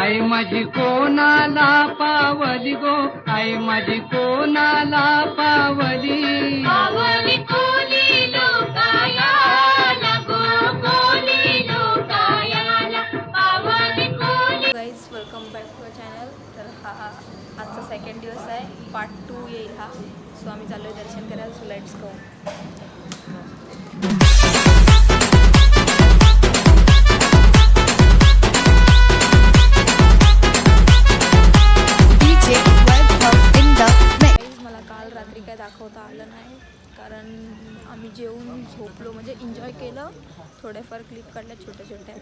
आई माझी कोणाला पावली गो, आई माझी कोणाला पावली. पावली कोली लोकायाला गो, कोली लोकायाला पावली कोली. Guys welcome back to a channel. तर हा आजचा सेकंड दिवस आहे, पार्ट 2 येईल हा. सो आम्ही चाललो आहे दर्शन करायला. So let's go. मला काल रात्री काय दाखवता आलं नाही, कारण आम्ही जेवून झोपलो, म्हणजे एन्जॉय केलं, थोड्याफार क्लिप काढल्या छोट्या छोट्या.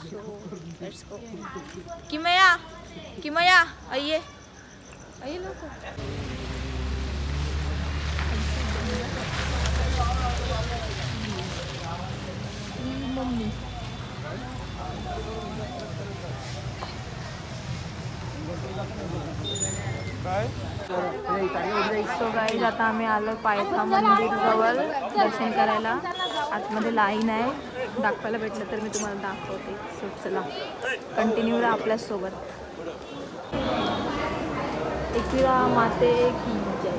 So let's go. किमया अये लोक मम्मी. सो गाईज आता आम्ही आलो पायथा मंदिर जवळ दर्शन करायला. आतमध्ये लाईन आहे, दाखवायला भेटलं तर मी तुम्हाला दाखवते. सो चला कंटिन्यू राहा आपल्यासोबत. एकविरा माते की जय.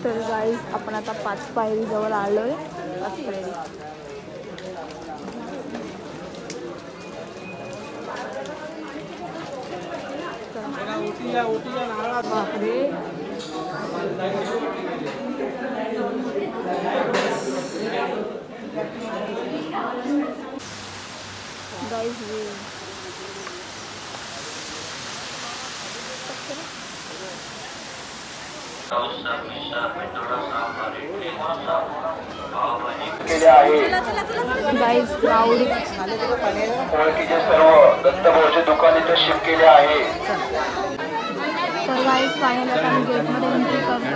तर गाईज आपण आता 5 पायरी जवळ आलोय. 5 पायरी. बापरे. Guys guys crowd. ओळखीचे सर्व दत्तभाऊचे दुकान इथे शिफ्ट केले आहे. तर गाईज फायनल आता आम्ही गेटमध्ये एंट्री करतो.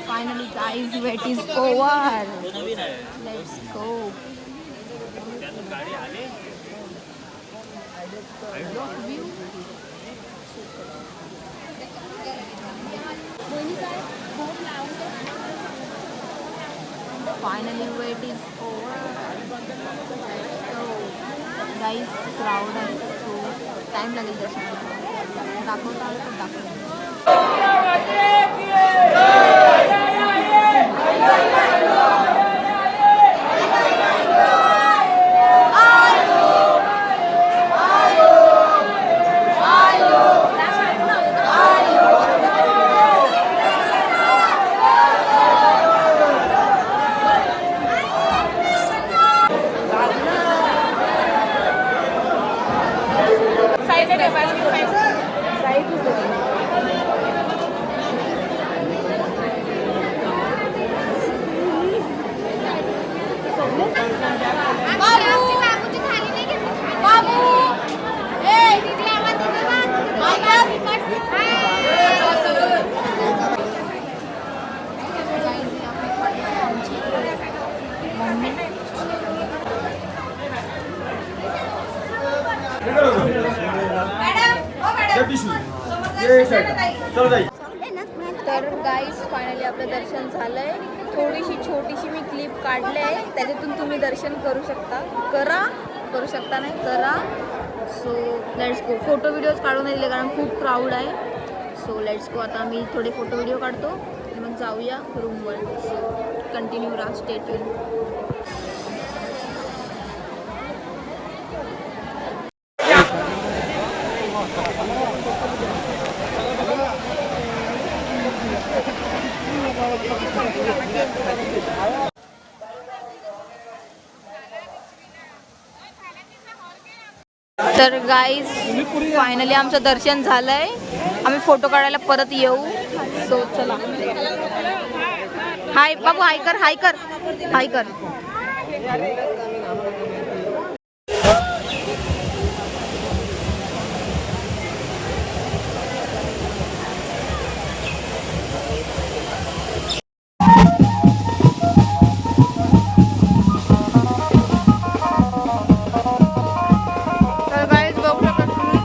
Finally guys, wait is over. Let's go. Finally wait is over. So guys, crowd आहे, so time लागेल दर्शनाला. दाखवता आलं तर दाखवतो. तर गाईज फायनली आपलं दर्शन झालंय. थोडीशी छोटीशी मी क्लिप काढली आहे, त्याच्यातून तुम्ही दर्शन करू शकता. करू शकता नाही करा. So let's go. Photo videos काढून दिले कारण खूप क्राऊड आहे. So let's go. आता मी थोडे फोटो व्हिडिओ काढतो आणि मग जाऊया रूमवर. सो कंटिन्यू राहा, स्टे ट्यून. तर गाईज फायनली आमचं दर्शन झालंय. आम्ही फोटो काढायला परत येऊ. सो चला. हाय बाबू, हाय कर, हाय कर, हाय कर. तर गाईज बघू शकता तुम्ही.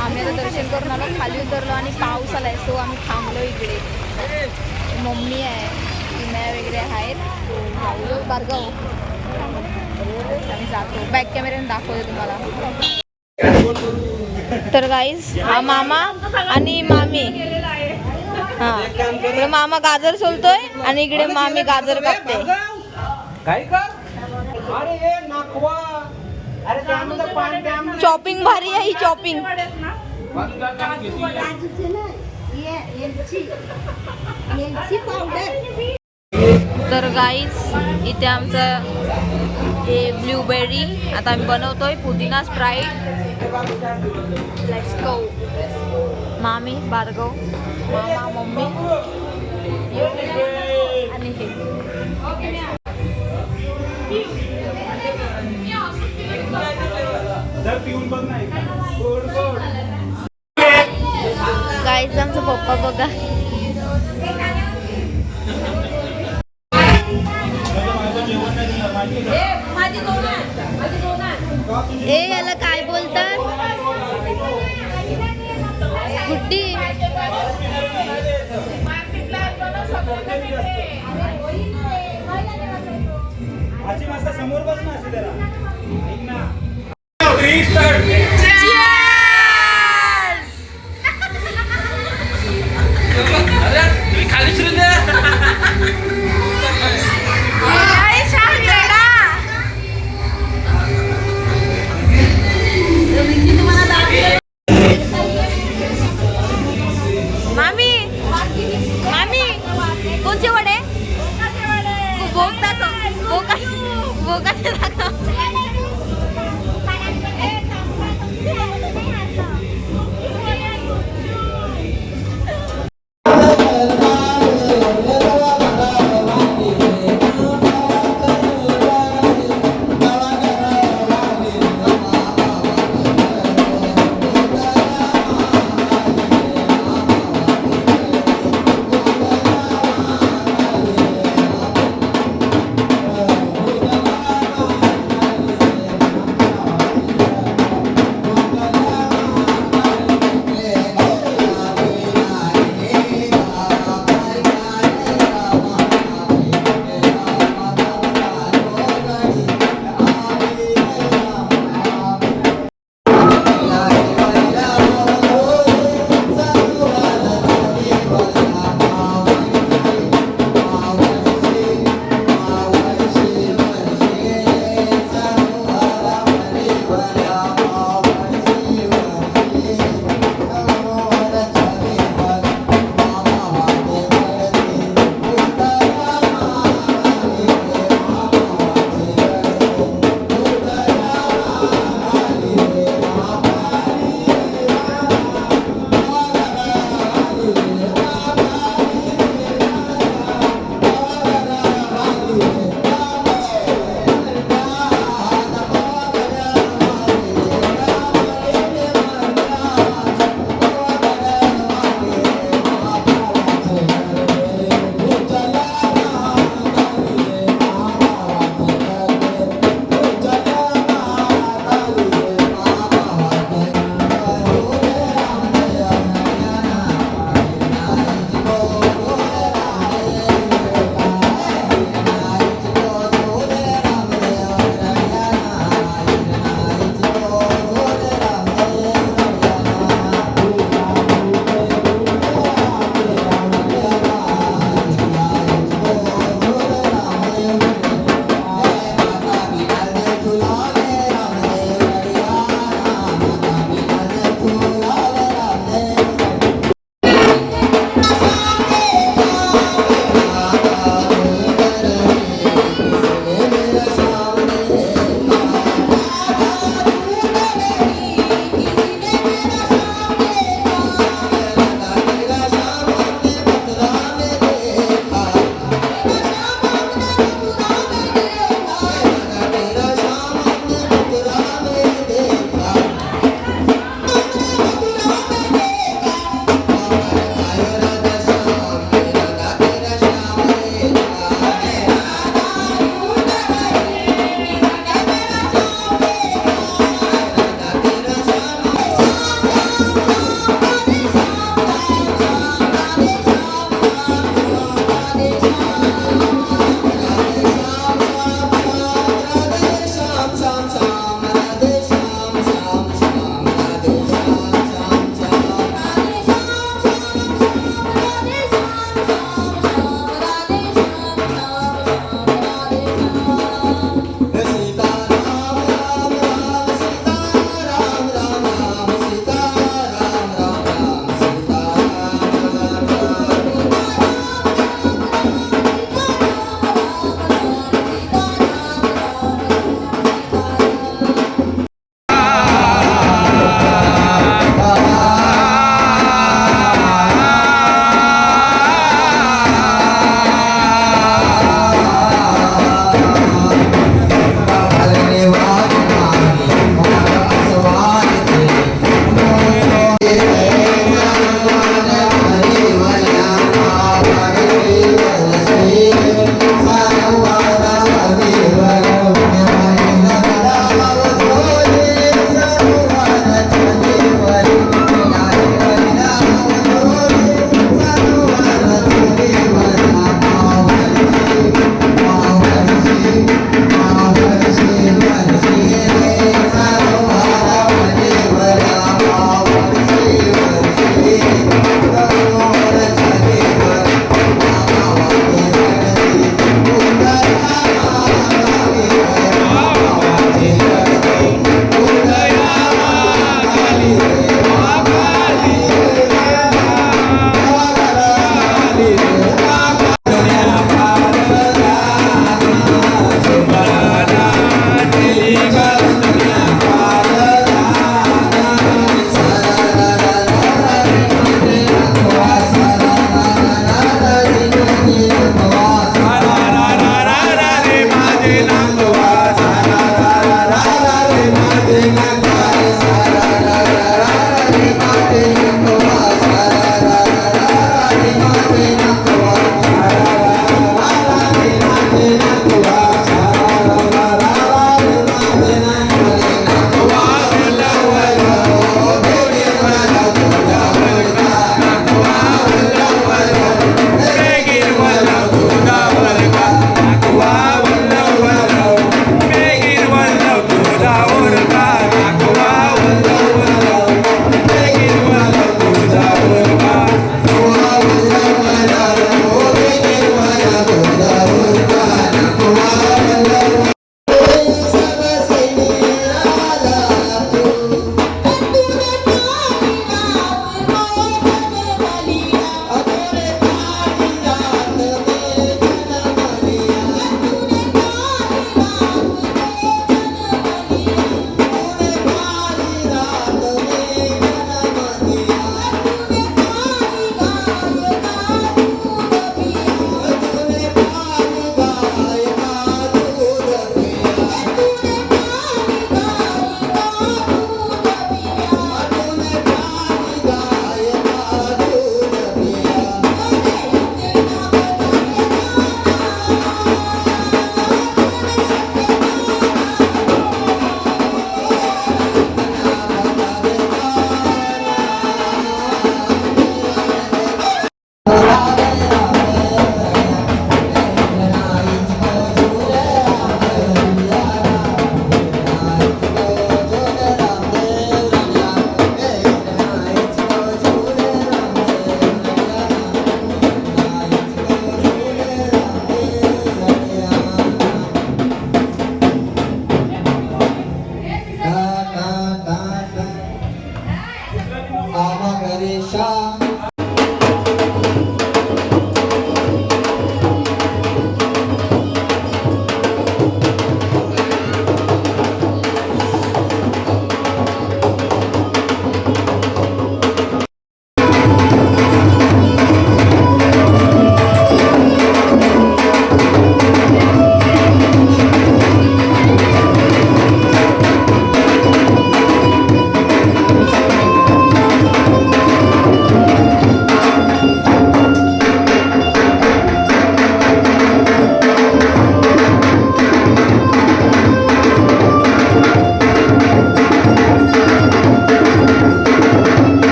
आम्ही आता दर्शन करून आलो, खाली उतरलो आणि पाऊस आलाय. सो आम्ही थांबलो इकडे. मम्मी आहे, किमया वगैरे आहेत. जाऊ बारगाव. आम्ही जातो. बॅक कॅमेऱ्याने दाखवते तुम्हाला. तर गाईज हा मामा आणि मामी. हा, इकडे मामा गाजर सोलतोय आणि इकडे मामी गाजर कापते. चॉपिंग भारी आहे ही चॉपिंग. तर गाईज इथे आमचं हे ब्लूबेरी आता आम्ही बनवतोय. पुदिना स्प्राईट. Let's go. मामी, भार्गव, मामा, मम्मी आणि हे. गाईज आमचा पप्पा बघा. ए याला काय बोलतात? गुड्डी. समोर बस ना अशी जरा. मामी, मामी कोणचे वडे? बोकाचे दाखव.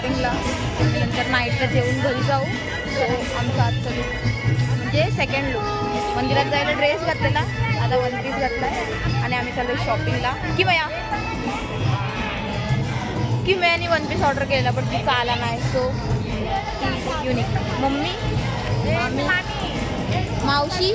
शॉपिंगला आणि नंतर नाईटला जेवून घरी जाऊ. सो आमचा आजचा लुक म्हणजे सेकंड लुक. मंदिरात जायला ड्रेस घातलेला, आता वन पीस घातला आहे आणि आम्ही चालू शॉपिंगला. की मयानी वन पीस ऑर्डर केला पण तिचा आला नाही. So unique. मम्मी, मावशी,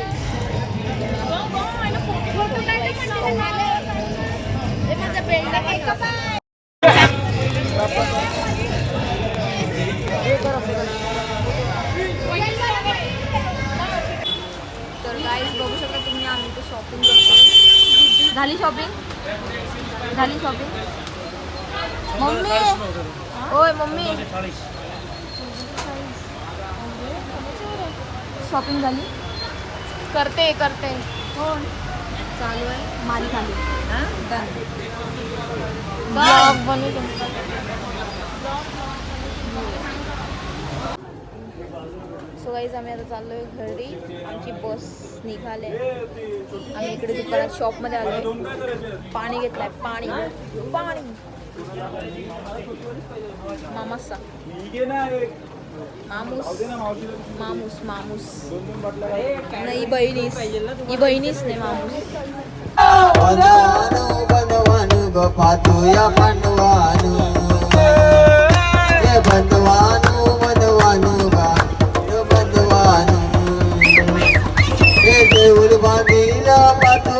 तर गाईज बघू शकता तुम्ही आम्ही इथे शॉपिंग करतो. झाली शॉपिंग? मम्मी, होय मम्मी, शॉपिंग झाली? करते हो चालू आहे. माली खाली ब्लॉग बनवू. सो गाईज आम्ही आता चाललो आहे घरी. आमची बस निघाले. आम्ही इकडे दुकानात शॉपमध्ये आलो आहे. पाणी घेतलं आहे. पाणी मामासा मामूस नाही बहिणीस. ही बहिणीस नाही मामूस. बनवानु गोपातू या बनवानु बनवानु बनवानु हे देऊळ बांधीला पातू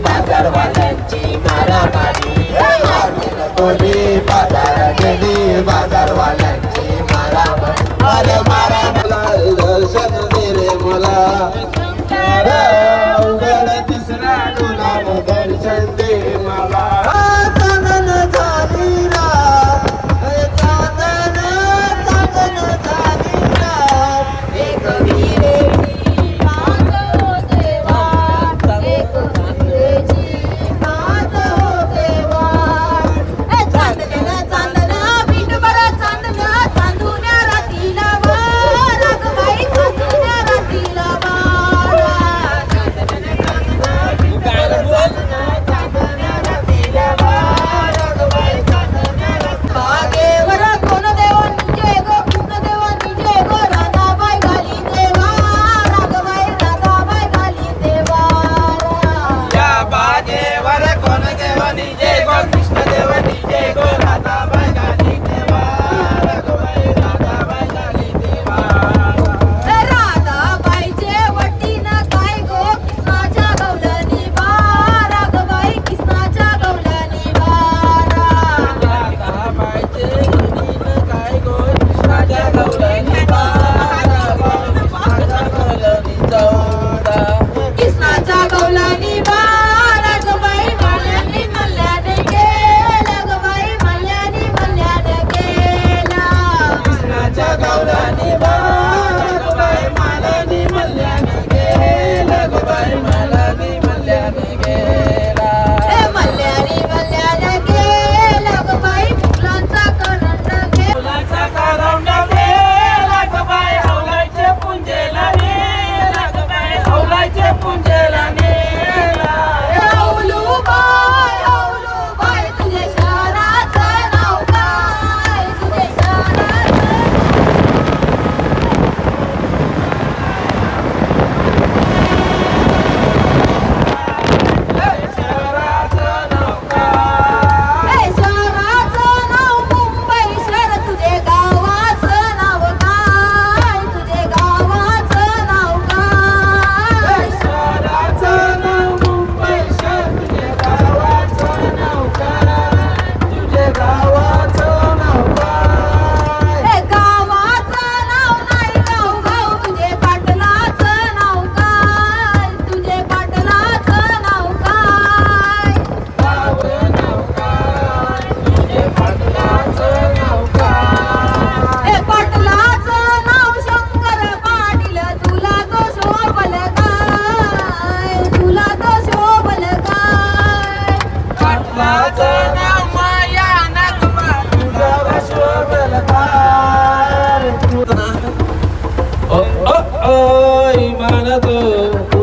बाजारवाल्यांची मारामारी. बाजारवाल्यांची मारामारी. मारा मला दर्शन दे रे मला. तिसरा तुला दर्शन दे मला. चांदन झाली ना, चांदन झाली ना. एक विरेची मागो देवा, एक विरेची मागो देवा. चांदन बिंडभर चांदन चांदुन्या रातीला वार. रागबाई चांदुन्या रातीला वार. चांदन चांदुन्या रातीला हो